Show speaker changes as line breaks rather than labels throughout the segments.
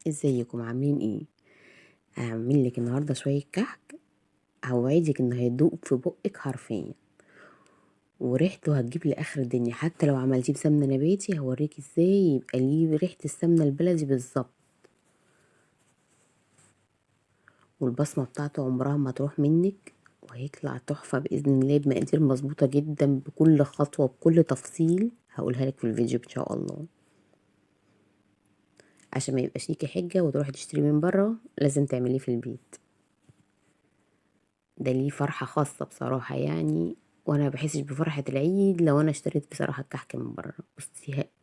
ازيكم عاملين ايه؟ هعمل لك النهارده شويه كحك. هوعدك انه هيدوب في بقك حرفيا، وريحته هتجيب لاخر الدنيا. حتى لو عملتيه بسمنه نباتي هوريك ازاي يبقى ليه ريحه السمنه البلدي بالظبط، والبصمه بتاعته عمرها ما تروح منك، وهيطلع تحفه باذن الله بمقادير مظبوطه جدا بكل خطوه بكل تفصيل هقولها لك في الفيديو ان شاء الله. عشان ما يبقاش ليكي حجه وتروحي تشتري من بره، لازم تعمليه في البيت. ده ليه فرحة خاصة بصراحة يعني، وانا بحسش بفرحة العيد لو انا اشتريت بصراحة الكحك من بره.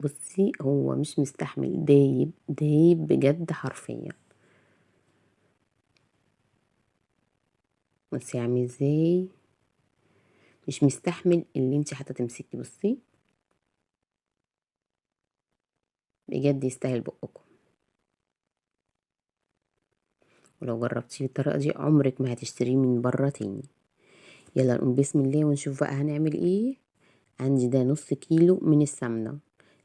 بصي هو مش مستحمل، دايب دايب بجد حرفيا. بصي عامل ازاي، مش مستحمل اللي انت حتى تمسكي. بصي بجد يستاهل بقكم، ولو جربتيه بالطريقة دي عمرك ما هتشتريه من بره تاني. يلا نقوم بسم الله ونشوف بقى هنعمل ايه. عندي ده نص كيلو من السمنة.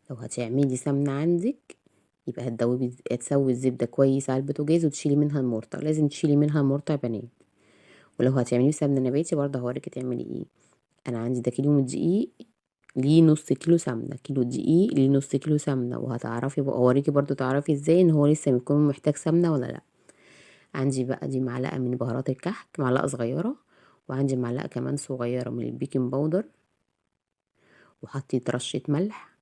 لو هتعملي سمنة عندك يبقى هتسوي الزبدة كويس على البوتاجاز وتشيلي منها المرطة، لازم تشيلي منها المرطة يا بنات. ولو هتعمليه سمنة نباتي برضه هوريكي تعملي ايه. انا عندي ده كيلو من الدقيق ليه نص كيلو سمنة، كيلو دقيق ليه نص كيلو سمنة، وهتعرفي بقى اوريكي برضه تعرفي ازاي ان هو لسه بيكون محتاج سمنة ولا لا. عندي بقى دي معلقة من بهارات الكحك، معلقة صغيرة، وعندي معلقة كمان صغيرة من البيكنج باودر، وحطيت رشة ملح،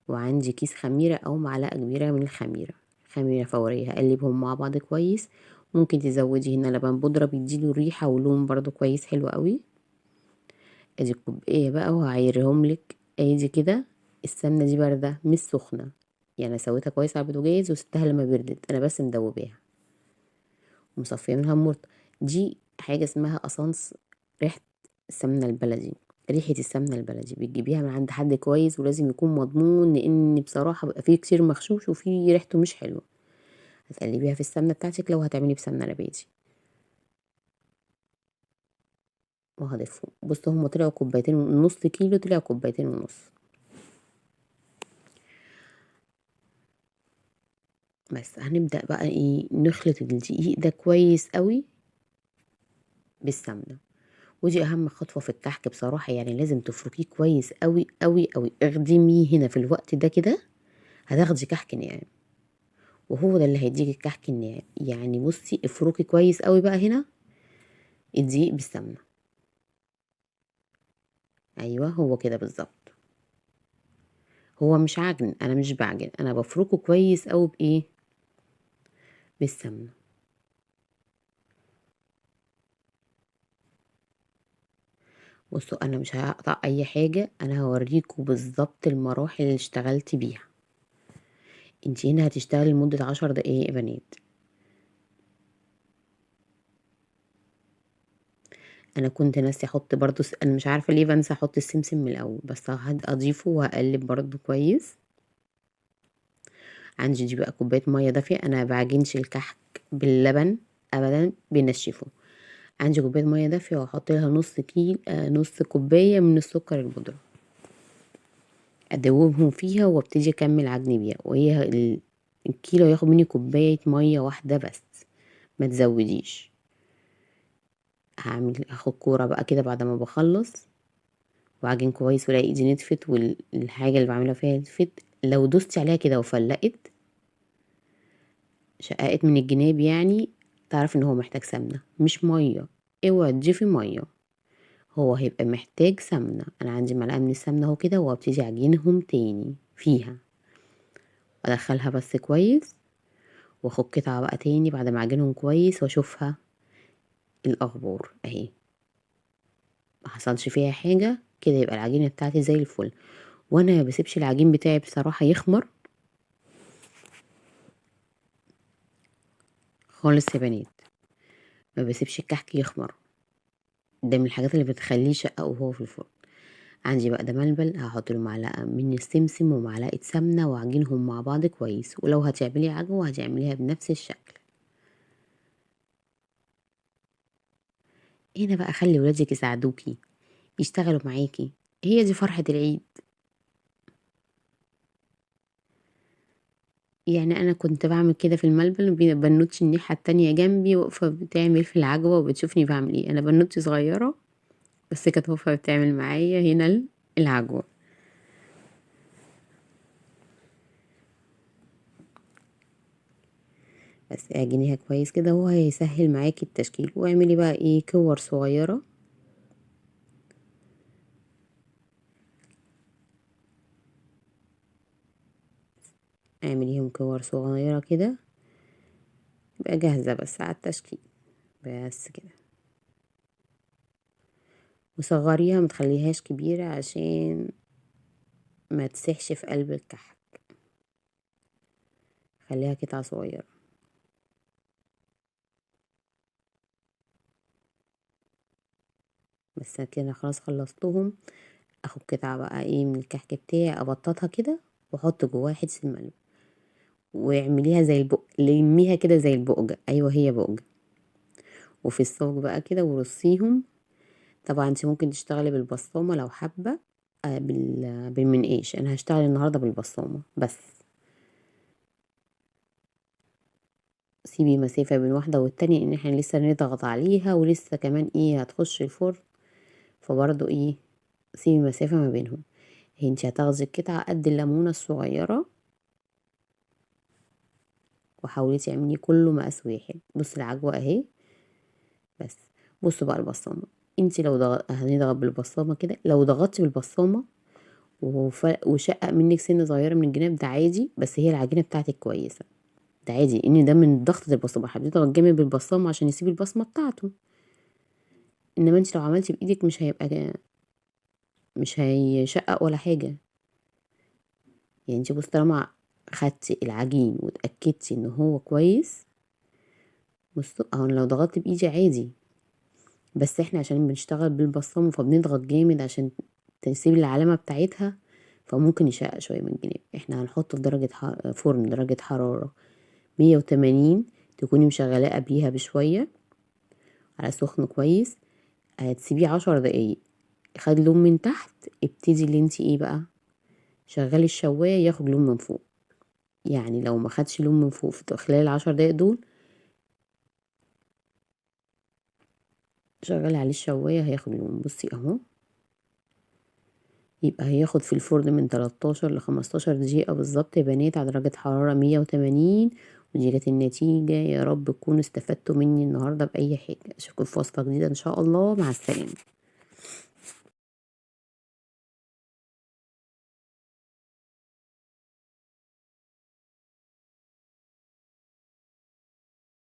وعندي كيس خميرة او معلقة كبيرة من الخميرة، خميرة فورية. هقلبهم مع بعض كويس. ممكن تزودي هنا لبن بودرة بيديله ريحة ولون برضو كويس حلو قوي. ادي كوباية بقى وهعيرهم لك. ادي كده السمنة دي باردة مش سخنة، يعني سويتها كويس على البوتاجاز وسبتها لما بردت، انا بس مدوباها ومصفيه منها المرط. دي حاجة اسمها اسانس، ريحة السمنة البلدي. ريحة السمنة البلدي بتجيبيها من عند حد كويس، ولازم يكون مضمون، لان بصراحة بيبقى فيه كتير مغشوش وفيه ريحته مش حلوة. هتقلبيها في السمنة بتاعتك لو هتعملي بسمنة نباتي، وهضيفهم. بصوا هما طلعوا كوبايتين ونص، كيلو طلع كوبايتين ونص بس. هنبدأ بقى ايه، نخلط الدقيق ده كويس قوي بالسمنة. ودي اهم خطوة في الكحك بصراحة، يعني لازم تفركيه كويس قوي قوي قوي. اخدميه هنا في الوقت ده كده هتاخدي كحك ناعم، وهو ده اللي هيديكي الكحك الناعم. يعني بصي افركي كويس قوي بقى هنا الدقيق بالسمنة. ايوه هو كده بالظبط. هو مش عجن، انا مش بعجن، انا بفركه كويس قوي بايه، بالسمنة. بصوا انا مش هقطع اي حاجة، انا هوريكم بالظبط المراحل اللي اشتغلت بيها. انتي هنا هتشتغلي لمدة 10 دقايق يا بنات. انا كنت ناسي احط برضو انا مش عارفة ليه بنسى احط السمسم من الاول، بس هضيفه وهقلب برضو كويس. عندي دي بقى كوباية مية دافية، انا بعجنش الكحك باللبن ابدا، بنشفه. عندي كوباية مية دافية وهحط لها نص كيل نص كوباية من السكر البودرة، ادوبهم فيها وابتدي اكمل عجن بيها. وهي الكيلو ياخد مني كوباية مية واحدة بس، ما تزوديش. هاخد كورة بقى كده بعد ما بخلص وعجن كويس، ولا ايدي نتفت والحاجة اللي بعملها فيها نتفت. لو دوستي عليها كده وفلقت شققت من الجناب، يعني تعرف ان هو محتاج سمنة مش مية. اوعي تضيفي مية، هو هيبقى محتاج سمنة. انا عندي معلقة من السمنة اهو كده، وابتدي اعجنهم تاني فيها، ادخلها بس كويس، واخد قطعة بقى تاني بعد ما اعجنهم كويس واشوفها الاخبار اهي، ما حصلش فيها حاجة كده، يبقى العجينة بتاعتي زي الفل. وانا ما بسيبش العجين بتاعي بصراحة يخمر خالص يا بنات، ما بسيبش الكحك يخمر، ده من الحاجات اللي بتخليه شقة وهو في الفرن. عندي بقى ده ملبن، هحط له معلقة من السمسم ومعلقة سمنة واعجنهم مع بعض كويس. ولو هتعملي عجوة هتعمليها بنفس الشكل. هنا بقى خلي ولادك يساعدوكي، يشتغلوا معاكي، هي دي فرحة العيد. يعني انا كنت بعمل كده في الملبن، بنوتي الناحية التانية جنبي واقفة بتعمل في العجوة وبتشوفني بعمل ايه. انا بنوتي صغيرة بس كانت واقفة بتعمل معايا هنا العجوة. بس اعجنيها كويس كده، وهو هيسهل معاكي التشكيل. واعملي بقى ايه كور صغيرة، اعمليهم كور صغيرة كده تبقى جاهزة بس على التشكيل. بس كده، وصغريها متخليهاش كبيرة عشان ما تسحش في قلب الكحك، خليها قطع صغيرة. بس كده خلاص خلصتهم. اخد قطعة بقى ايه من الكحك بتاعي، ابططها كده واحط جواها حتة الملبن، واعمليها زي البق، لميها كده زي البقجة. ايوه هي بقجة. وفي الصاج بقى كده ورصيهم. طبعا انت ممكن تشتغلي بالبسطامة لو حابة، بالمنقاش. انا هشتغل النهاردة بالبسطامة بس. سيبي مسافة بين واحدة والتانية، ان احنا لسه نضغط عليها ولسه كمان ايه هتخش الفرن، فبرضو ايه سيبي مسافة ما بينهم. انت هتاخدي قطعة قد الليمونة الصغيرة، وحاولي تعملي كله مقاس واحد. بصي العجوة اهي. بس بصوا بقى البصامة، انت لو هنضغط بالبصامة كده، لو ضغطتي بالبصامة وشقق منك سنة صغيرة من الجناب ده عادي، بس هي العجينة بتاعتك كويسة. ده عادي ان ده من ضغطة البصامة، حبيبتي تضغط جامد بالبصامة عشان يسيب البصمة بتاعته. انما انت لو عملتي بايدك مش هيشقق ولا حاجة. يعني انت بصي طالما خدتي العجين واتأكدتي ان هو كويس، بصوا اهو لو ضغطت بايدي عادي، بس احنا عشان بنشتغل بالبصامة فبنضغط جامد عشان تسيب العلامة بتاعتها، فممكن يشقق شوية من الجناب. احنا هنحطه في درجة فرن درجة حرارة 180، تكوني مشغلاه قبليها بشوية على سخن كويس. هتسيبيه 10 دقايق، خد لون من تحت، ابتدي اللي انتي ايه بقى شغلي الشواية ياخد لون من فوق. يعني لو ما خدش لون من فوق في خلال ال10 دقايق دول، شغلي عليه الشواية هياخد لون. بصي اهو، يبقى هياخد في الفرن من 13 ل15 دقيقة بالظبط يا بنات على درجة حرارة 180. ودي كانت النتيجة. يا رب تكونوا استفدتوا مني النهاردة بأي حاجة. أشوفكم في وصفة جديدة إن شاء الله. مع السلامة.